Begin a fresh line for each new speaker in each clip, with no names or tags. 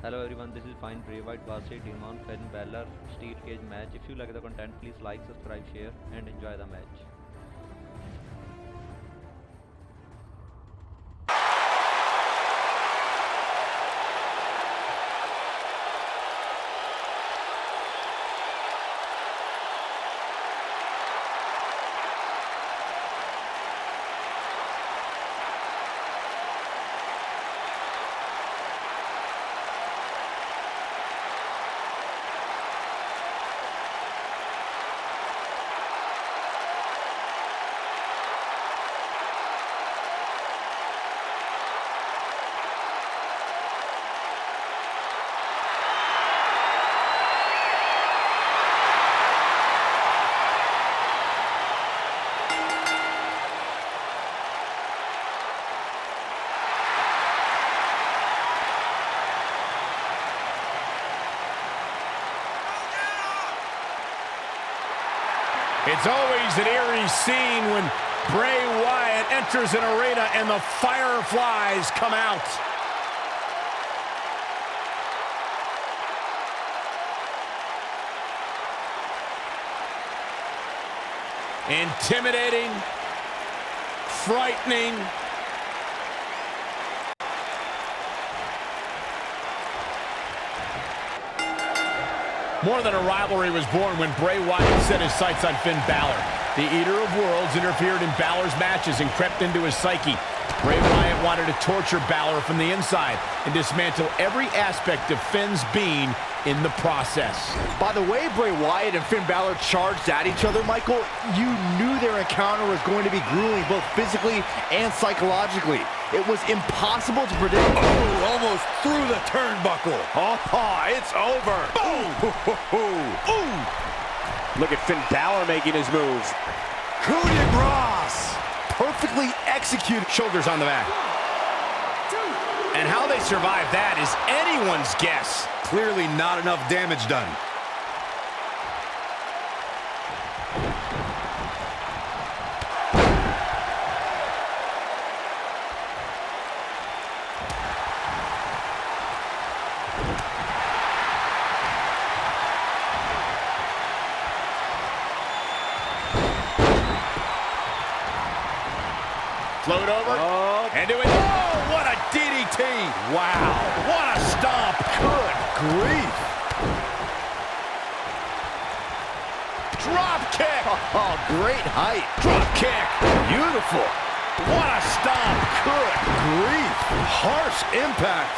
Hello everyone, this is Fiend Bray Wyatt vs Demon Finn Balor Steel Cage match. If you like the content, please like, subscribe, share and enjoy the match.
It's always an eerie scene when Bray Wyatt enters an arena and the fireflies come out. Intimidating, frightening. More than a rivalry was born when Bray Wyatt set his sights on Finn Balor. The Eater of Worlds interfered in Balor's matches and crept into his psyche. Bray Wyatt wanted to torture Balor from the inside and dismantle every aspect of Finn's being in the process.
By the way Bray Wyatt and Finn Balor charged at each other, Michael, you knew their encounter was going to be grueling both physically and psychologically. It was impossible to predict.
Oh, almost through the turnbuckle.
Oh, it's over.
Boom!
Look at Finn Balor making his moves.
Coup de grace.
Perfectly executed.
Shoulders on the back. And how they survived that is anyone's guess.
Clearly not enough damage done.
Float over. And do it. Oh, what a DDT. Wow. What a stomp.
Good grief.
Drop kick.
Oh, great height.
Drop kick.
Beautiful.
What a stomp.
Good grief.
Harsh impact.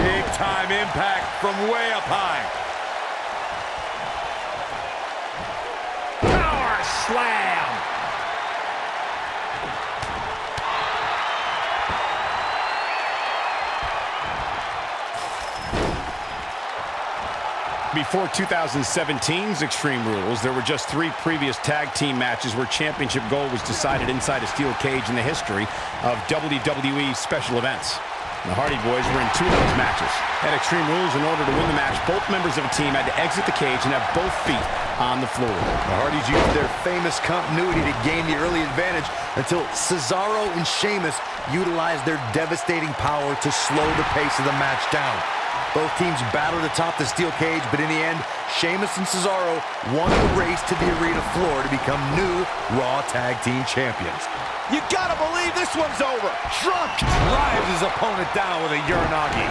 Big time impact from way up high.
Slam! Before 2017's Extreme Rules, there were just 3 previous tag team matches where championship gold was decided inside a steel cage in the history of WWE special events. The Hardy Boys were in 2 of those matches. At Extreme Rules, in order to win the match, both members of a team had to exit the cage and have both feet on the floor.
The Hardys used their famous continuity to gain the early advantage until Cesaro and Sheamus utilized their devastating power to slow the pace of the match down. Both teams battled atop the steel cage, but in the end, Sheamus and Cesaro won the race to the arena floor to become new Raw Tag Team Champions.
You gotta believe this one's over.
Drunk drives his opponent down with a Uranagi.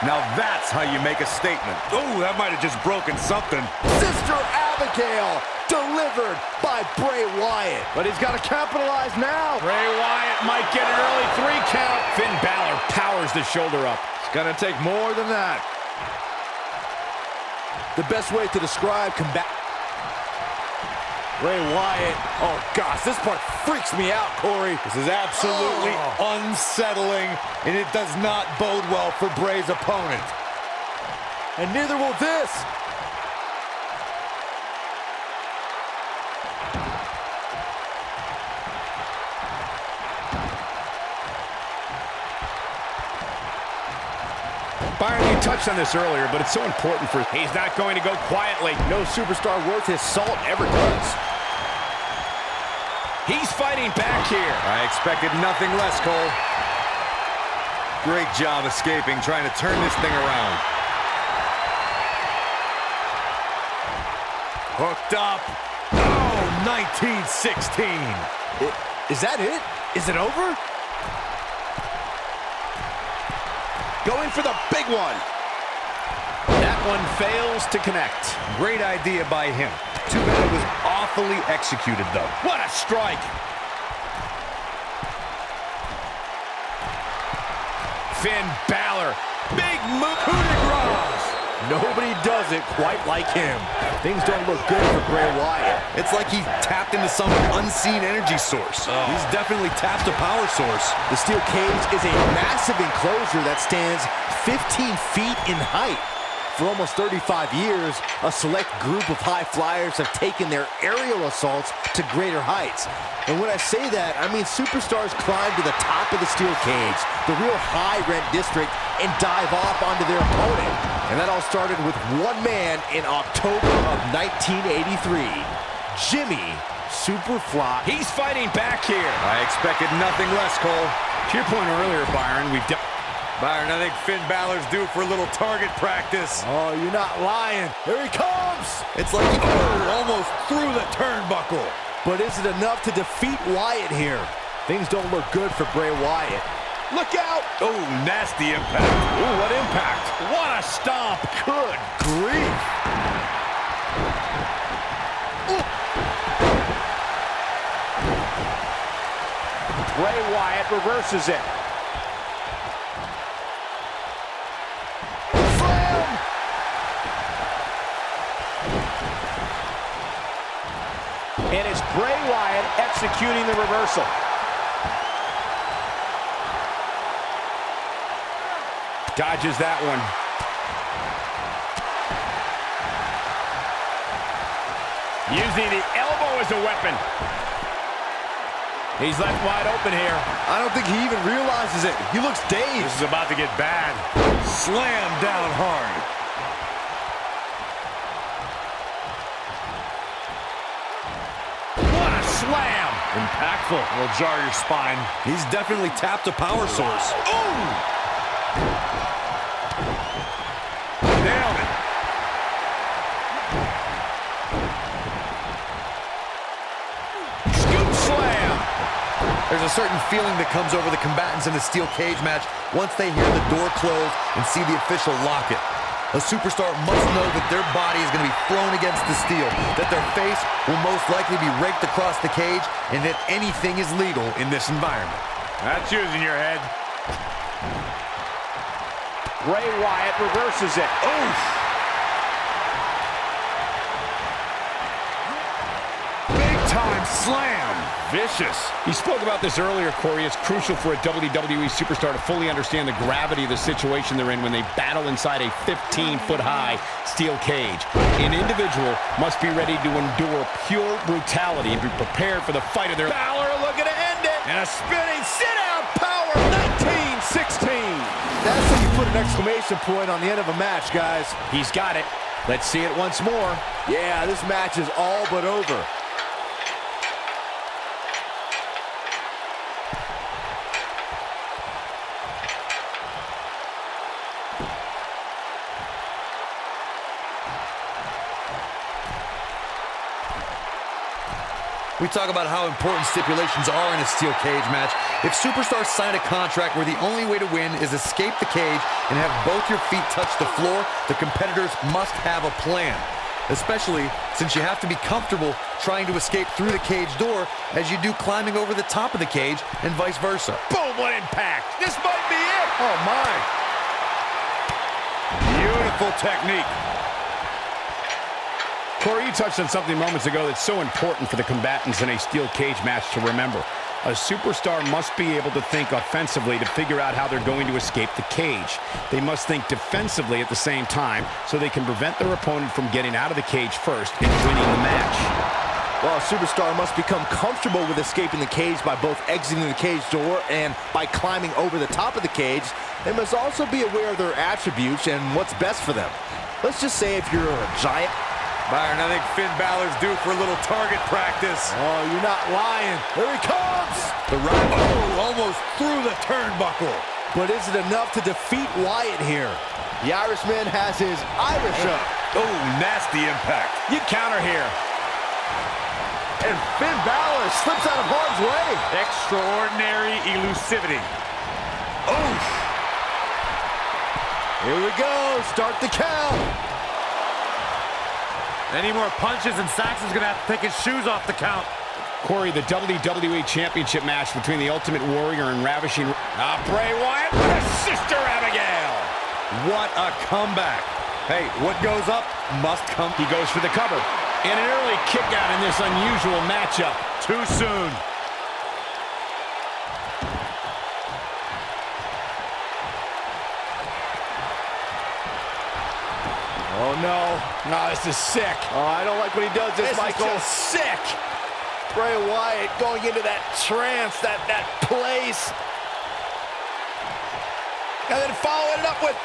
Now that's how you make a statement. Oh, that might have just broken something.
Sister Abigail delivered by Bray Wyatt. But he's got to capitalize now.
Bray Wyatt might get an early 3 count. Finn Balor powers the shoulder up.
It's gonna take more than that.
The best way to describe combat. Bray Wyatt. Oh, gosh, this part freaks me out, Corey.
This is absolutely unsettling, and it does not bode well for Bray's opponent.
And neither will this.
Byron, you touched on this earlier, but it's so important for... He's not going to go quietly.
No superstar worth his salt ever does.
He's fighting back here.
I expected nothing less, Cole. Great job escaping, trying to turn this thing around. Hooked up. Oh, 1916.
Is that it? Is it over? Going for the big one.
That one fails to connect.
Great idea by him. Too bad it was awfully executed, though.
What a strike. Finn Balor. Big move. Coup de grace.
Nobody does it quite like him. Things don't look good for Bray Wyatt.
It's like he tapped into some unseen energy source. He's definitely tapped a power source.
The steel cage is a massive enclosure that stands 15 feet in height. For almost 35 years, a select group of high flyers have taken their aerial assaults to greater heights. And when I say that, I mean superstars climb to the top of the steel cage, the real high-rent district, and dive off onto their opponent. And that all started with one man in October of 1983, Jimmy Superfly.
He's fighting back here.
I expected nothing less, Cole.
To your point earlier, Byron,
Byron, I think Finn Balor's due for a little target practice.
Oh, you're not lying. Here he comes.
It's like he almost through the turnbuckle.
But is it enough to defeat Wyatt here? Things don't look good for Bray Wyatt. Look out!
Oh, nasty impact.
Ooh, what impact. What a stomp.
Good grief. Bray Wyatt reverses it. And it's Bray Wyatt executing the reversal.
Dodges that one. Using the elbow as a weapon. He's left wide open here.
I don't think he even realizes it. He looks dazed.
This is about to get bad.
Slam down hard.
Slam.
Impactful. Will jar your spine. He's definitely tapped a power source.
Ooh! Nailed it. Scoop slam.
There's a certain feeling that comes over the combatants in the steel cage match once they hear the door close and see the official lock it. A superstar must know that their body is going to be thrown against the steel, that their face will most likely be raked across the cage, and that anything is legal in this environment.
That's using your head.
Bray Wyatt reverses it.
Oof! Big time slam. Vicious. He spoke about this earlier, Corey. It's crucial for a WWE superstar to fully understand the gravity of the situation they're in when they battle inside a 15-foot-high steel cage. An individual must be ready to endure pure brutality and be prepared for the fight of their...
Balor looking to end it.
And a spinning
Sit-out power, 1916. That's how you put an exclamation point on the end of a match, guys.
He's got it. Let's see it once more.
Yeah, this match is all but over.
We talk about how important stipulations are in a steel cage match. If superstars sign a contract where the only way to win is escape the cage and have both your feet touch the floor, the competitors must have a plan. Especially since you have to be comfortable trying to escape through the cage door as you do climbing over the top of the cage and vice versa.
Boom, what impact. This might be it.
Oh, my.
Beautiful technique. Corey, you touched on something moments ago that's so important for the combatants in a steel cage match to remember. A superstar must be able to think offensively to figure out how they're going to escape the cage. They must think defensively at the same time so they can prevent their opponent from getting out of the cage first and winning the match.
Well, a superstar must become comfortable with escaping the cage by both exiting the cage door and by climbing over the top of the cage. They must also be aware of their attributes and what's best for them. Let's just say if you're a giant,
Byron, I think Finn Balor's due for a little target practice.
Oh, you're not lying. Here he comes.
The right, almost through the turnbuckle.
But is it enough to defeat Wyatt here? The Irishman has his Irish up.
Oh, nasty impact.
You counter here. And Finn Balor slips out of harm's way.
Extraordinary elusivity. Oh!
Here we go. Start the count.
Any more punches and Saxon's gonna have to take his shoes off the count.
Corey, the WWE Championship match between the Ultimate Warrior and Ravishing Bray Wyatt with a Sister Abigail.
What a comeback. Hey, what goes up must come.
He goes for the cover. And an early kick out in this unusual matchup.
Too soon.
Oh, no.
No, this is sick.
Oh, I don't like what he does this, Michael.
Is just sick.
Bray Wyatt going into that trance, that place. And then following it up with...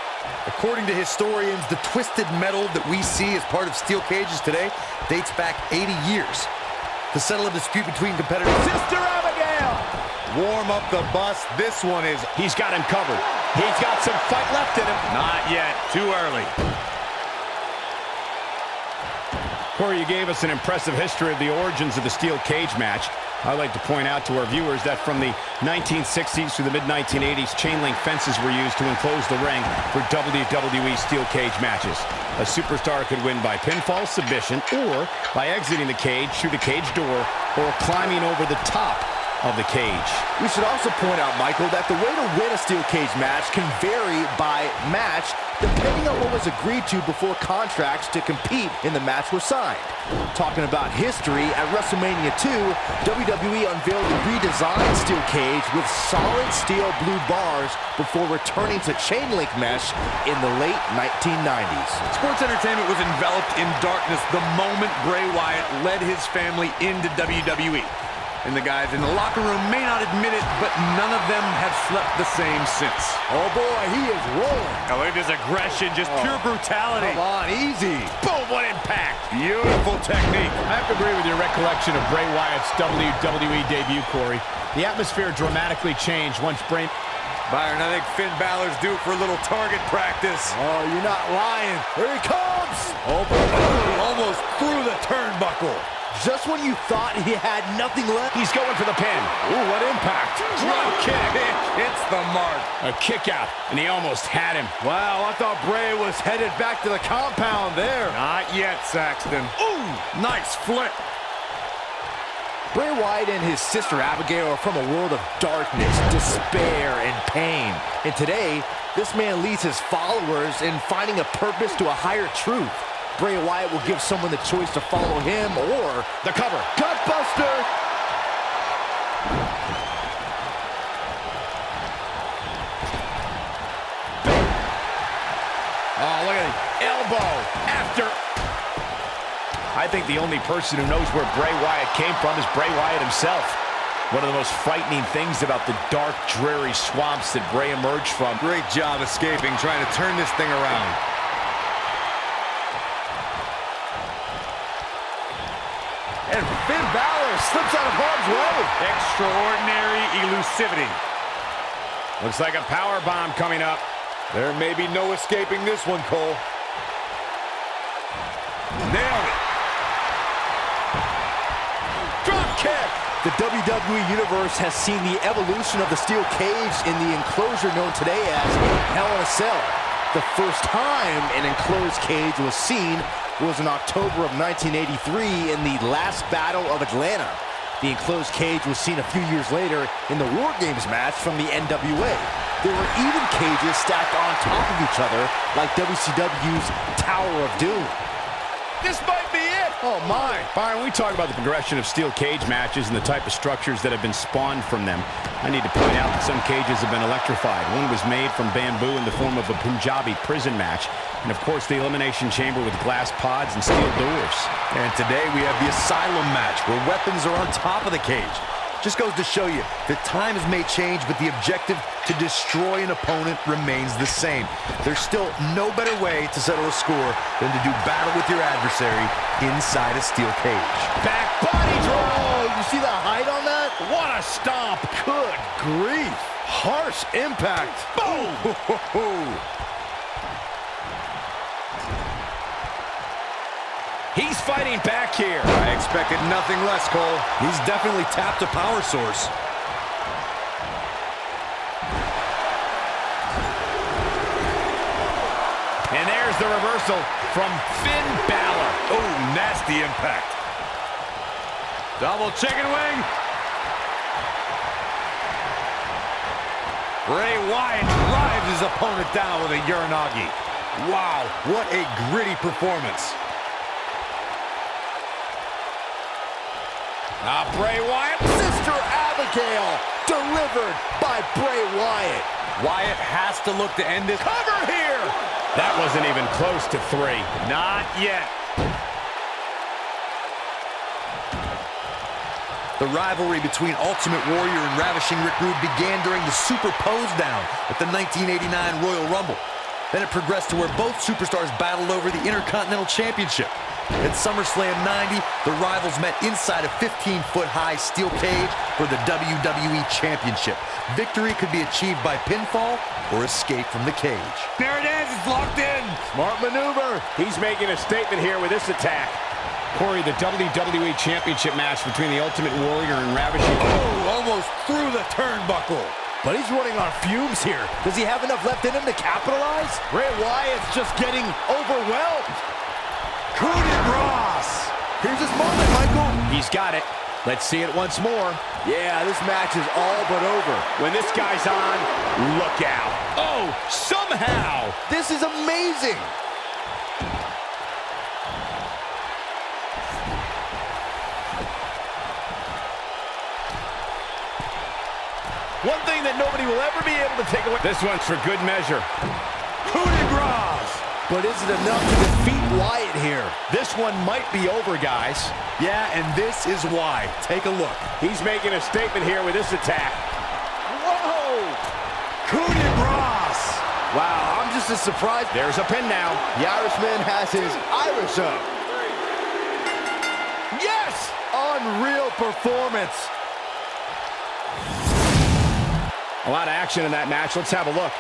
According to historians, the twisted metal that we see as part of steel cages today dates back 80 years. To settle a dispute between competitors...
Sister Abigail!
Warm up the bus. This one is...
He's got him covered. He's got some fight left in him.
Not yet. Too early.
Corey, you gave us an impressive history of the origins of the steel cage match. I'd like to point out to our viewers that from the 1960s through the mid-1980s, chain link fences were used to enclose the ring for WWE steel cage matches. A superstar could win by pinfall, submission, or by exiting the cage through the cage door or climbing over the top of the cage.
We should also point out, Michael, that the way to win a steel cage match can vary by match depending on what was agreed to before contracts to compete in the match were signed. Talking about history, at WrestleMania 2, WWE unveiled a redesigned steel cage with solid steel blue bars before returning to chain link mesh in the late 1990s.
Sports entertainment was enveloped in darkness the moment Bray Wyatt led his family into WWE. And the guys in the locker room may not admit it, but none of them have slept the same since.
Oh boy, he is rolling.
Oh, look at his aggression, just pure brutality.
Come on, easy.
Boom, what impact.
Beautiful technique.
I have to agree with your recollection of Bray Wyatt's WWE debut, Corey. The atmosphere dramatically changed once Bray...
Byron, I think Finn Balor's due for a little target practice.
Oh, you're not lying. Here he comes.
Oh, almost through the turnbuckle.
Just when you thought he had nothing left.
He's going for the pin.
Ooh, what impact.
Drop kick.
It's the mark.
A kick out, and he almost had him.
Wow, I thought Bray was headed back to the compound there.
Not yet, Saxton.
Ooh,
nice flip.
Bray Wyatt and his sister Abigail are from a world of darkness, despair, and pain. And today, this man leads his followers in finding a purpose to a higher truth. Bray Wyatt will give someone the choice to follow him or
the cover.
Gutbuster!
Oh, look at the elbow after. I think the only person who knows where Bray Wyatt came from is Bray Wyatt himself. One of the most frightening things about the dark, dreary swamps that Bray emerged from.
Great job escaping, trying to turn this thing around.
And Finn Balor slips out of harm's way.
Extraordinary elusivity.
Looks like a power bomb coming up.
There may be no escaping this one, Cole. Nailed it.
Drop kick. The WWE Universe has seen the evolution of the steel cage in the enclosure known today as Hell in a Cell. The first time an enclosed cage was seen was in October of 1983 in the last Battle of Atlanta. The enclosed cage was seen a few years later in the War Games match from the NWA. There were even cages stacked on top of each other like WCW's Tower of Doom. This might be it!
Oh my! Byron, we talk about the progression of steel cage matches and the type of structures that have been spawned from them. I need to point out that some cages have been electrified. One was made from bamboo in the form of a Punjabi prison match. And of course, the Elimination Chamber with glass pods and steel doors.
And today we have the Asylum match, where weapons are on top of the cage. Just goes to show you that times may change, but the objective to destroy an opponent remains the same. There's still no better way to settle a score than to do battle with your adversary inside a steel cage.
Back body drop.
Oh, you see the height on that?
What a stomp.
Good grief. Harsh impact.
Boom. He's fighting back here.
I expected nothing less, Cole. He's definitely tapped a power source.
And there's the reversal from Finn Balor.
Oh, nasty impact. Double chicken wing. Bray Wyatt drives his opponent down with a Uranagi. Wow, what a gritty performance.
Bray Wyatt.
Sister Abigail, delivered by Bray Wyatt.
Wyatt has to look to end this.
Cover here. That wasn't even close to 3.
Not yet. The rivalry between Ultimate Warrior and Ravishing Rick Rude began during the Super Pose Down at the 1989 Royal Rumble. Then it progressed to where both superstars battled over the Intercontinental Championship. At SummerSlam 90, the rivals met inside a 15-foot-high steel cage for the WWE Championship. Victory could be achieved by pinfall or escape from the cage.
There it is. It's locked in.
Smart maneuver.
He's making a statement here with this attack. Corey, the WWE Championship match between the Ultimate Warrior and Ravishing.
Oh, almost through the turnbuckle.
But he's running on fumes here. Does he have enough left in him to capitalize? Bray Wyatt's just getting overwhelmed.
Coup de grace.
Here's his moment, Michael.
He's got it. Let's see it once more.
Yeah, this match is all but over.
When this guy's on, look out. Oh, somehow.
This is amazing.
One thing that nobody will ever be able to take away. This one's for good measure.
Coup de grace.
But is it enough to defeat Wyatt here?
This one might be over, guys.
Yeah, and this is why. Take a look.
He's making a statement here with this attack.
Whoa!
Coup de grace.
Wow, I'm just as surprised.
There's a pin now.
The Irishman has his Irish up. Yes! Unreal performance.
A lot of action in that match. Let's have a look.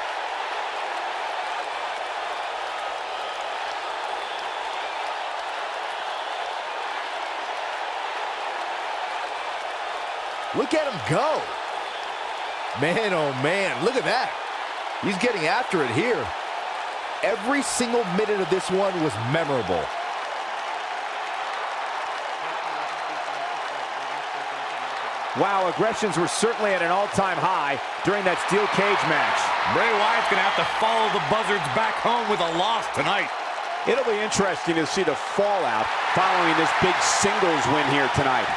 Look at him go. Man, oh man, look at that. He's getting after it here. Every single minute of this one was memorable.
Wow, aggressions were certainly at an all-time high during that steel cage match.
Bray Wyatt's going to have to follow the Buzzards back home with a loss tonight.
It'll be interesting to see the fallout following this big singles win here tonight.